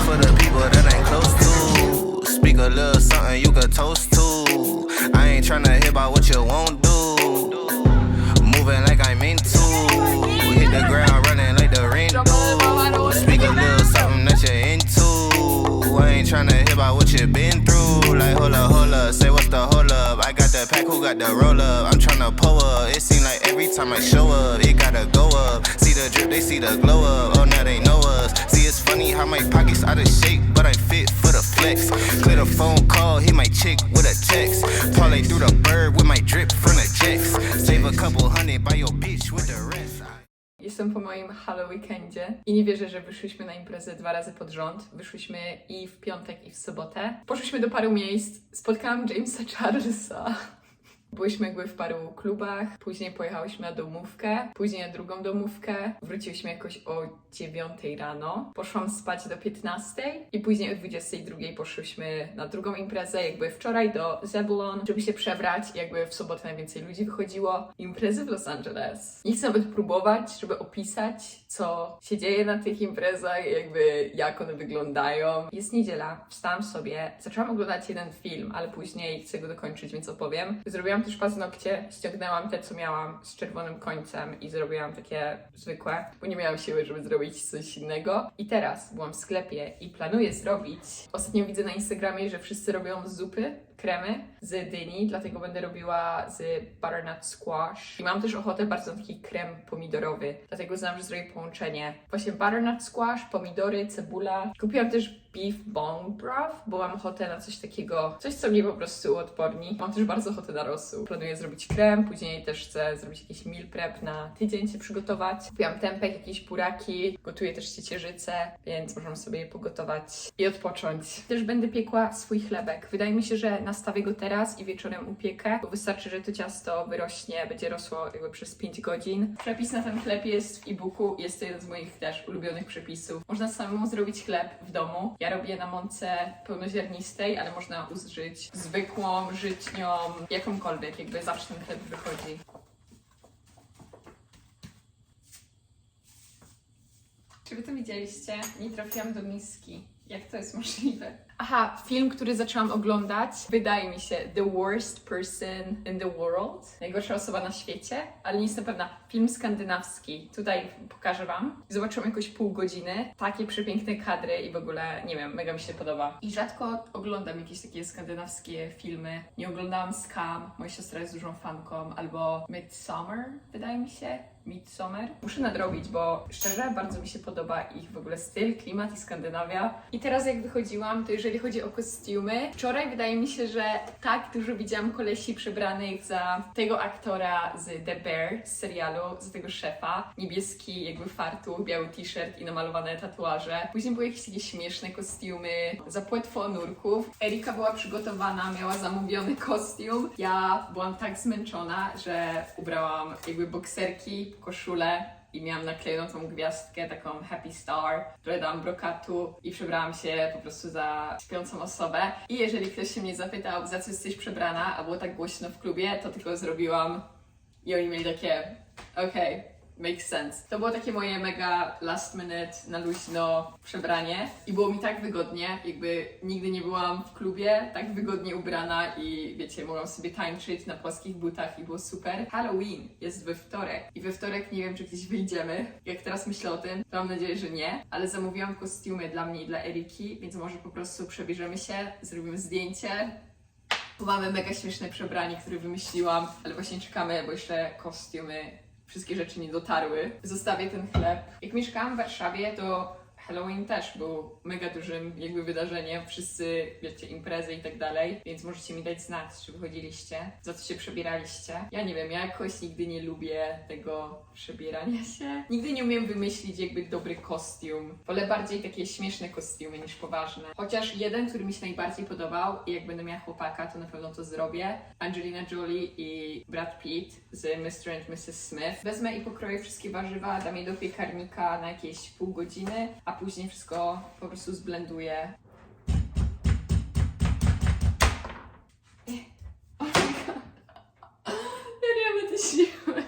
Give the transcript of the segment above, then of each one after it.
for the people that ain't close to. Speak a little something you could toast to. I ain't tryna hear about what you won't do. Moving like I'm into. Hit the ground running like the rain do. Speak a little something that you're into. I ain't tryna hear about what you been through. Like hold up, say what's the hold up. I got the pack, who got the roll up? I'm tryna pull up. It seem like every time I show up, it gotta go up. See the drip, they see the glow up. Oh now they know us. See it's funny how my pockets out of shape, but I fit for the flex. Clear the phone call, hit my chick with a text. Parlay through the bird with my drip from the jets. Save a couple hundred by your bitch with the rest. Jestem po moim Halo Weekendzie i nie wierzę, że wyszłyśmy na imprezę 2 razy pod rząd. Wyszłyśmy i w piątek, i w sobotę. Poszłyśmy do paru miejsc. Spotkałam Jamesa Charlesa. Byłyśmy jakby w paru klubach, później pojechałyśmy na domówkę, później na drugą domówkę, wróciłyśmy jakoś o 9 rano, poszłam spać do 15 i później o 22 poszłyśmy na drugą imprezę, jakby wczoraj do Zebulon, żeby się przebrać, jakby w sobotę najwięcej ludzi wychodziło. Imprezy w Los Angeles. Nie chcę nawet próbować, żeby opisać, co się dzieje na tych imprezach, jakby jak one wyglądają. Jest niedziela, wstałam sobie, zaczęłam oglądać jeden film, ale później chcę go dokończyć, więc opowiem. Zrobiłam też paznokcie, ściągnęłam te, co miałam z czerwonym końcem i zrobiłam takie zwykłe, bo nie miałam siły, żeby zrobić coś innego. I teraz byłam w sklepie i planuję zrobić. Ostatnio widzę na Instagramie, że wszyscy robią zupy, kremy z dyni, dlatego będę robiła z butternut squash. I mam też ochotę bardzo na taki krem pomidorowy, dlatego znam, że zrobię połączenie. Właśnie butternut squash, pomidory, cebula. Kupiłam też beef bone broth, bo mam ochotę na coś takiego, coś co mnie po prostu uodporni. Mam też bardzo ochotę na rosół. Planuję zrobić krem, później też chcę zrobić jakiś meal prep na tydzień się przygotować. Kupiłam tempeh, jakieś buraki, gotuję też ciecierzycę, więc możemy sobie je pogotować i odpocząć. Też będę piekła swój chlebek. Wydaje mi się, że nastawię go teraz i wieczorem upiekę, bo wystarczy, że to ciasto wyrośnie, będzie rosło jakby przez 5 godzin. Przepis na ten chleb jest w e-booku, jest to jeden z moich też ulubionych przepisów. Można samemu zrobić chleb w domu. Ja robię na mące pełnoziarnistej, ale można użyć zwykłą, żytnią, jakąkolwiek, jakby zawsze ten chleb wychodzi. Czy wy to widzieliście? Nie trafiłam do miski. Jak to jest możliwe? Aha, film, który zaczęłam oglądać, wydaje mi się The Worst Person in the World. Najgorsza osoba na świecie, ale nie jestem pewna. Film skandynawski. Tutaj pokażę wam. Zobaczyłam jakoś pół godziny. Takie przepiękne kadry i w ogóle, nie wiem, mega mi się podoba. I rzadko oglądam jakieś takie skandynawskie filmy. Nie oglądałam Scam, moja siostra jest dużą fanką, albo Midsommar, wydaje mi się. Midsommar. Muszę nadrobić, bo szczerze bardzo mi się podoba ich w ogóle styl, klimat i Skandynawia. I teraz jak wychodziłam, to jeżeli chodzi o kostiumy, wczoraj wydaje mi się, że tak dużo widziałam kolesi przebranych za tego aktora z The Bear z serialu, za tego szefa. Niebieski jakby fartuch, biały t-shirt i namalowane tatuaże. Później były jakieś takie śmieszne kostiumy za płetwo nurków. Erika była przygotowana, miała zamówiony kostium. Ja byłam tak zmęczona, że ubrałam jakby bokserki, koszulę i miałam naklejoną tą gwiazdkę, taką Happy Star, dodałam brokatu i przebrałam się po prostu za śpiącą osobę. I jeżeli ktoś się mnie zapytał, za co jesteś przebrana, a było tak głośno w klubie, to tylko zrobiłam i oni mieli takie, okej, makes sense. To było takie moje mega last minute, na luźno przebranie i było mi tak wygodnie, jakby nigdy nie byłam w klubie tak wygodnie ubrana i wiecie, mogłam sobie tańczyć na płaskich butach i było super. Halloween jest we wtorek i we wtorek nie wiem, czy gdzieś wyjdziemy. Jak teraz myślę o tym, to mam nadzieję, że nie, ale zamówiłam kostiumy dla mnie i dla Eriki, więc może po prostu przebierzemy się, zrobimy zdjęcie. Tu mamy mega śmieszne przebranie, które wymyśliłam, ale właśnie czekamy, bo jeszcze kostiumy, wszystkie rzeczy nie dotarły. Zostawię ten chleb. Jak mieszkałam w Warszawie, to Halloween też był mega dużym jakby wydarzeniem. Wszyscy, wiecie, imprezy i tak dalej, więc możecie mi dać znać, czy wychodziliście, za co się przebieraliście. Ja nie wiem, ja jakoś nigdy nie lubię tego przebierania się. Nigdy nie umiem wymyślić jakby dobry kostium. Wolę bardziej takie śmieszne kostiumy niż poważne. Chociaż jeden, który mi się najbardziej podobał i jak będę miała chłopaka, to na pewno to zrobię. Angelina Jolie i Brad Pitt z Mr. and Mrs. Smith. Wezmę i pokroję wszystkie warzywa, dam je do piekarnika na jakieś pół godziny, a później wszystko po prostu zblenduję. Oh my god. Ja nie mam te siły.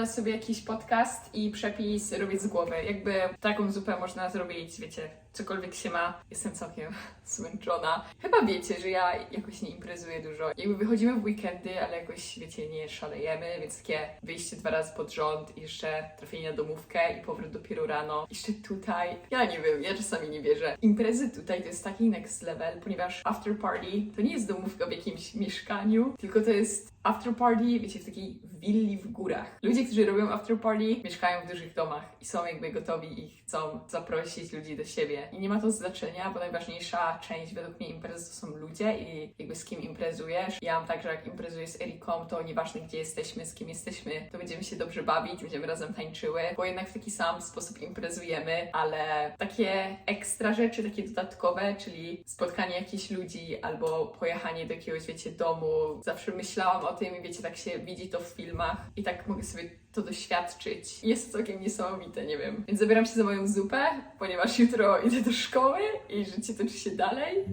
znalazł sobie jakiś podcast i przepis robić z głowy. Jakby taką zupę można zrobić, wiecie, cokolwiek się ma. Jestem całkiem zmęczona. Chyba wiecie, że ja jakoś nie imprezuję dużo. Jakby wychodzimy w weekendy, ale jakoś, wiecie, nie szalejemy, więc takie wyjście 2 razy pod rząd i jeszcze trafienie na domówkę i powrót dopiero rano. Jeszcze tutaj, ja nie wiem, ja czasami nie wierzę. Imprezy tutaj to jest taki next level, ponieważ after party to nie jest domówka w jakimś mieszkaniu, tylko to jest after party, wiecie, w takiej willi w górach. Ludzie, którzy robią after party, mieszkają w dużych domach i są jakby gotowi i chcą zaprosić ludzi do siebie. I nie ma to znaczenia, bo najważniejsza część według mnie imprezy to są ludzie i jakby z kim imprezujesz. Ja mam tak, że jak imprezuję z Eriką, to nieważne gdzie jesteśmy, z kim jesteśmy, to będziemy się dobrze bawić, będziemy razem tańczyły, bo jednak w taki sam sposób imprezujemy, ale takie ekstra rzeczy, takie dodatkowe, czyli spotkanie jakichś ludzi albo pojechanie do jakiegoś, wiecie, domu. Zawsze myślałam o tym i wiecie, tak się widzi to w filmach i tak mogę sobie to doświadczyć. Jest to całkiem niesamowite, nie wiem. Więc zabieram się za moją zupę, ponieważ jutro idę do szkoły i życie toczy się dalej.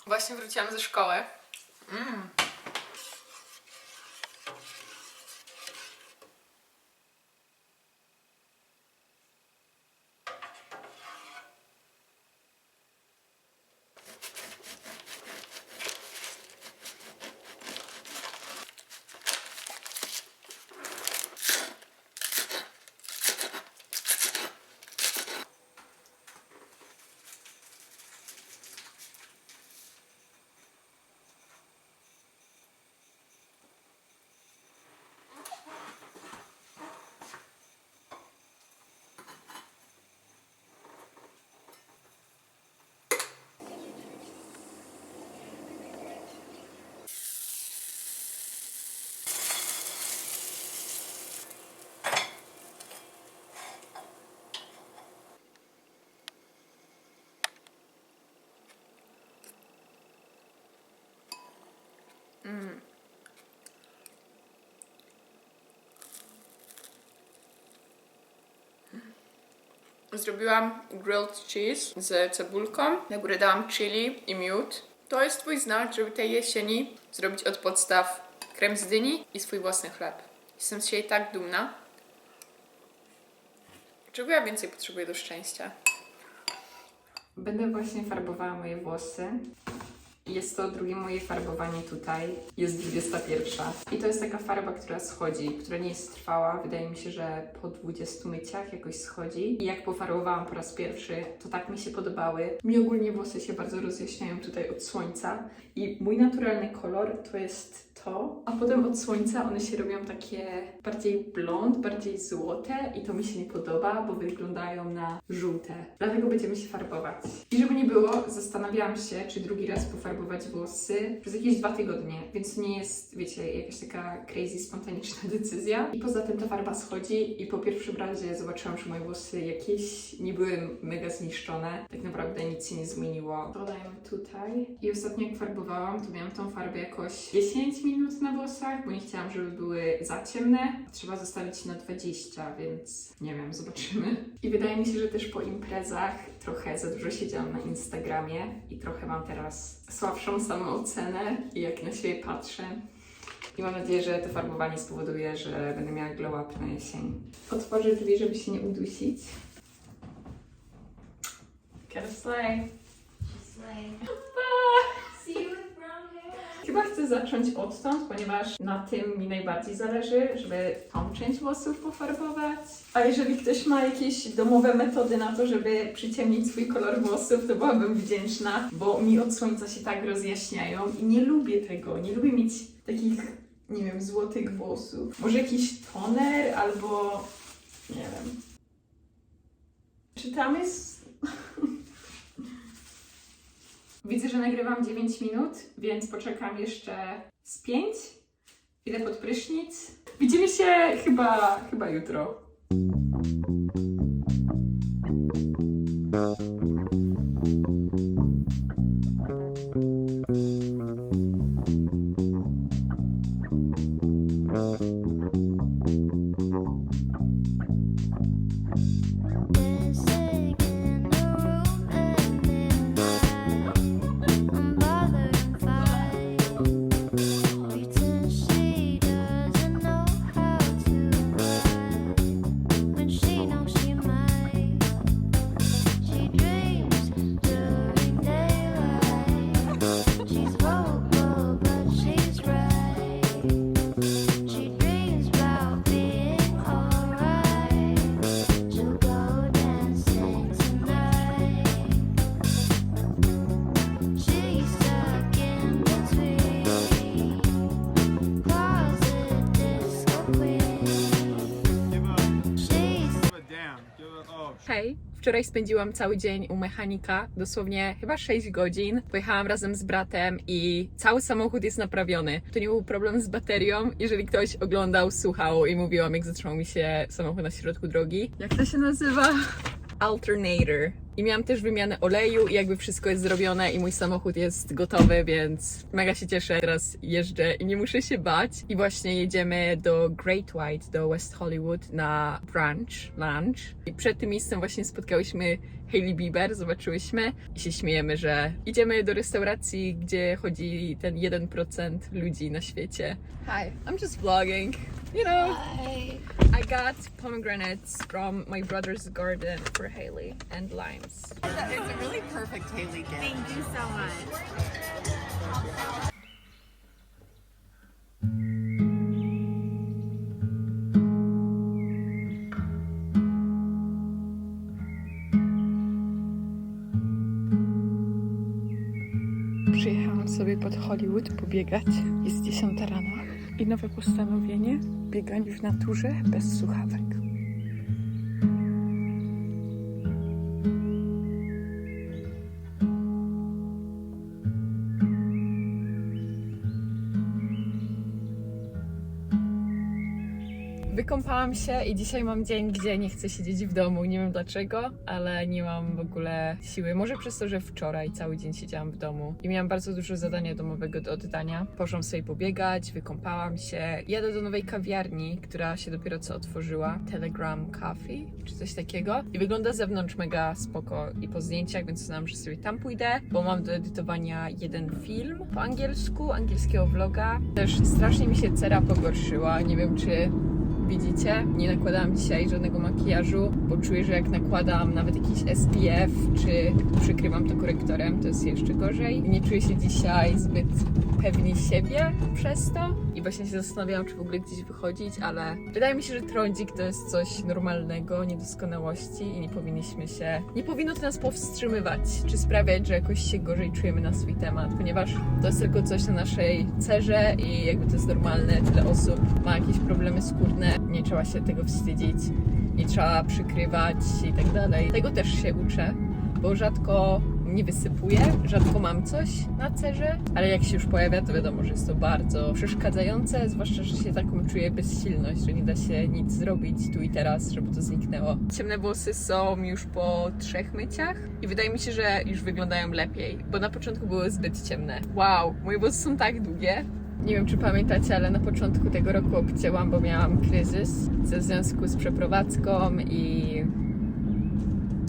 Właśnie wróciłam ze szkoły. Zrobiłam grilled cheese z cebulką. Na górę dałam chili i miód. To jest twój znak, żeby tej jesieni zrobić od podstaw krem z dyni i swój własny chleb. Jestem z siebie tak dumna. Czego ja więcej potrzebuję do szczęścia? Będę właśnie farbowała moje włosy. Jest to drugie moje farbowanie tutaj. Jest 21. I to jest taka farba, która schodzi, która nie jest trwała. Wydaje mi się, że po 20 myciach jakoś schodzi. I jak pofarbowałam po raz pierwszy, to tak mi się podobały. Mi ogólnie włosy się bardzo rozjaśniają tutaj od słońca. I mój naturalny kolor to jest to, a potem od słońca one się robią takie bardziej blond, bardziej złote i to mi się nie podoba, bo wyglądają na żółte. Dlatego będziemy się farbować. I żeby nie było, zastanawiałam się, czy drugi raz pofarbować włosy przez jakieś 2 tygodnie, więc to nie jest, wiecie, jakaś taka crazy, spontaniczna decyzja. I poza tym ta farba schodzi i po pierwszym razie zobaczyłam, że moje włosy jakieś nie były mega zniszczone. Tak naprawdę nic się nie zmieniło. Dodajmy tutaj. I ostatnio jak farbowałam, to miałam tą farbę jakoś 10 minut na włosach, bo nie chciałam, żeby były za ciemne. Trzeba zostawić na 20, więc nie wiem, zobaczymy. I wydaje mi się, że też po imprezach trochę za dużo siedziałam na Instagramie i trochę mam teraz słabszą samoocenę i jak na siebie patrzę. I mam nadzieję, że to farbowanie spowoduje, że będę miała glow up na jesień. Otworzę drzwi, żeby się nie udusić. Gotta slay. See you with brown hair. Chyba chcę zacząć odtąd, ponieważ na tym mi najbardziej zależy, żeby tą część włosów pofarbować. A jeżeli ktoś ma jakieś domowe metody na to, żeby przyciemnić swój kolor włosów, to byłabym wdzięczna, bo mi od słońca się tak rozjaśniają i nie lubię tego. Nie lubię mieć takich, nie wiem, złotych włosów. Może jakiś toner albo, nie wiem. Czy tam jest... Widzę, że nagrywam 9 minut, więc poczekam jeszcze z 5. Idę pod prysznic. Widzimy się chyba jutro. Hej, wczoraj spędziłam cały dzień u mechanika, dosłownie chyba 6 godzin. Pojechałam razem z bratem i cały samochód jest naprawiony. To nie był problem z baterią, jeżeli ktoś oglądał, słuchał i mówiłam, jak zatrzymał mi się samochód na środku drogi. Jak to się nazywa? Alternator. I miałam też wymianę oleju i jakby wszystko jest zrobione i mój samochód jest gotowy, więc mega się cieszę. Teraz jeżdżę i nie muszę się bać. I właśnie jedziemy do Great White, do West Hollywood na lunch. I przed tym miejscem właśnie spotkałyśmy Hailey Bieber, zobaczyłyśmy i się śmiejemy, że idziemy do restauracji, gdzie chodzi ten 1% ludzi na świecie. Hi, I'm just vlogging. You know, I got pomegranates from my brother's garden for Hailey and limes. It's a really perfect Hailey gift. Thank you so much. Przyjechałam sobie pod Hollywood pobiegać. Jest 10 rano i nowe postanowienie: bieganie w naturze bez słuchawek. Wykąpałam się i dzisiaj mam dzień, gdzie nie chcę siedzieć w domu. Nie wiem dlaczego, ale nie mam w ogóle siły. Może przez to, że wczoraj cały dzień siedziałam w domu i miałam bardzo dużo zadania domowego do oddania. Poszłam sobie pobiegać, wykąpałam się. Jadę do nowej kawiarni, która się dopiero co otworzyła. Telegram Coffee, czy coś takiego. I wygląda z zewnątrz mega spoko i po zdjęciach, więc znam, że sobie tam pójdę, bo mam do edytowania jeden film po angielsku, angielskiego vloga. Też strasznie mi się cera pogorszyła. Nie wiem, czy widzicie. Nie nakładałam dzisiaj żadnego makijażu, bo czuję, że jak nakładam nawet jakiś SPF, czy przykrywam to korektorem, to jest jeszcze gorzej. Nie czuję się dzisiaj zbyt pewnie siebie przez to i właśnie się zastanawiałam, czy w ogóle gdzieś wychodzić, ale wydaje mi się, że trądzik to jest coś normalnego, niedoskonałości i nie powinno to nas powstrzymywać, czy sprawiać, że jakoś się gorzej czujemy na swój temat, ponieważ to jest tylko coś na naszej cerze i jakby to jest normalne, tyle osób ma jakieś problemy skórne, nie trzeba się tego wstydzić, nie trzeba przykrywać i tak dalej. Tego też się uczę, bo rzadko nie wysypuję, rzadko mam coś na cerze, ale jak się już pojawia, to wiadomo, że jest to bardzo przeszkadzające, zwłaszcza, że się taką czuję bezsilność, że nie da się nic zrobić tu i teraz, żeby to zniknęło. Ciemne włosy są już po 3 myciach i wydaje mi się, że już wyglądają lepiej, bo na początku były zbyt ciemne. Wow, moje włosy są tak długie. Nie wiem, czy pamiętacie, ale na początku tego roku obcięłam, bo miałam kryzys w związku z przeprowadzką i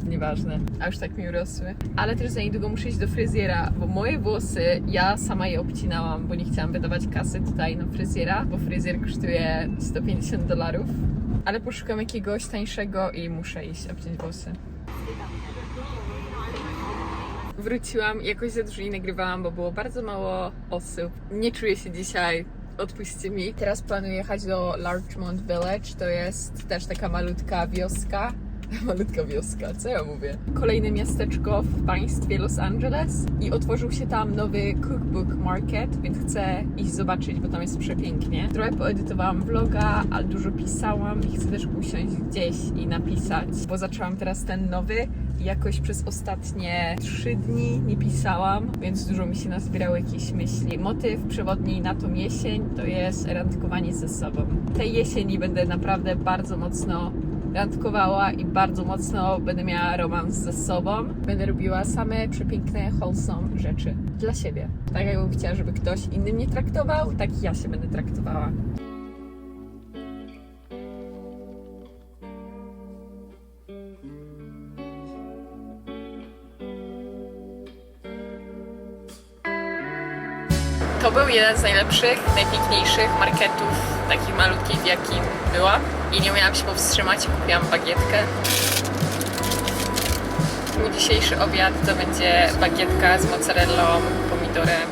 nieważne, a już tak mi urosły. Ale też za niedługo muszę iść do fryzjera, bo moje włosy, ja sama je obcinałam, bo nie chciałam wydawać kasy tutaj na fryzjera, bo fryzjer kosztuje $150. Ale poszukam jakiegoś tańszego i muszę iść obciąć włosy. Wróciłam, jakoś za dużo nie nagrywałam, bo było bardzo mało osób. Nie czuję się dzisiaj, odpuśćcie mi. Teraz planuję jechać do Larchmont Village, to jest też taka malutka wioska. Malutka wioska, co ja mówię? Kolejne miasteczko w państwie Los Angeles i otworzył się tam nowy cookbook market, więc chcę iść zobaczyć, bo tam jest przepięknie. Trochę poedytowałam vloga, ale dużo pisałam i chcę też usiąść gdzieś i napisać, bo zaczęłam teraz ten nowy i jakoś przez ostatnie 3 dni nie pisałam, więc dużo mi się nazbierało jakichś myśli. Motyw przewodni na tą jesień to jest randkowanie ze sobą. Tej jesieni będę naprawdę bardzo mocno randkowała i bardzo mocno będę miała romans ze sobą. Będę robiła same przepiękne, wholesome rzeczy dla siebie. Tak jakbym chciała, żeby ktoś inny mnie traktował, tak ja się będę traktowała. To był jeden z najlepszych, najpiękniejszych marketów, takich malutkich, w jakim byłam. I nie umiałam się powstrzymać i kupiłam bagietkę. Mój dzisiejszy obiad to będzie bagietka z mozzarellą, pomidorem,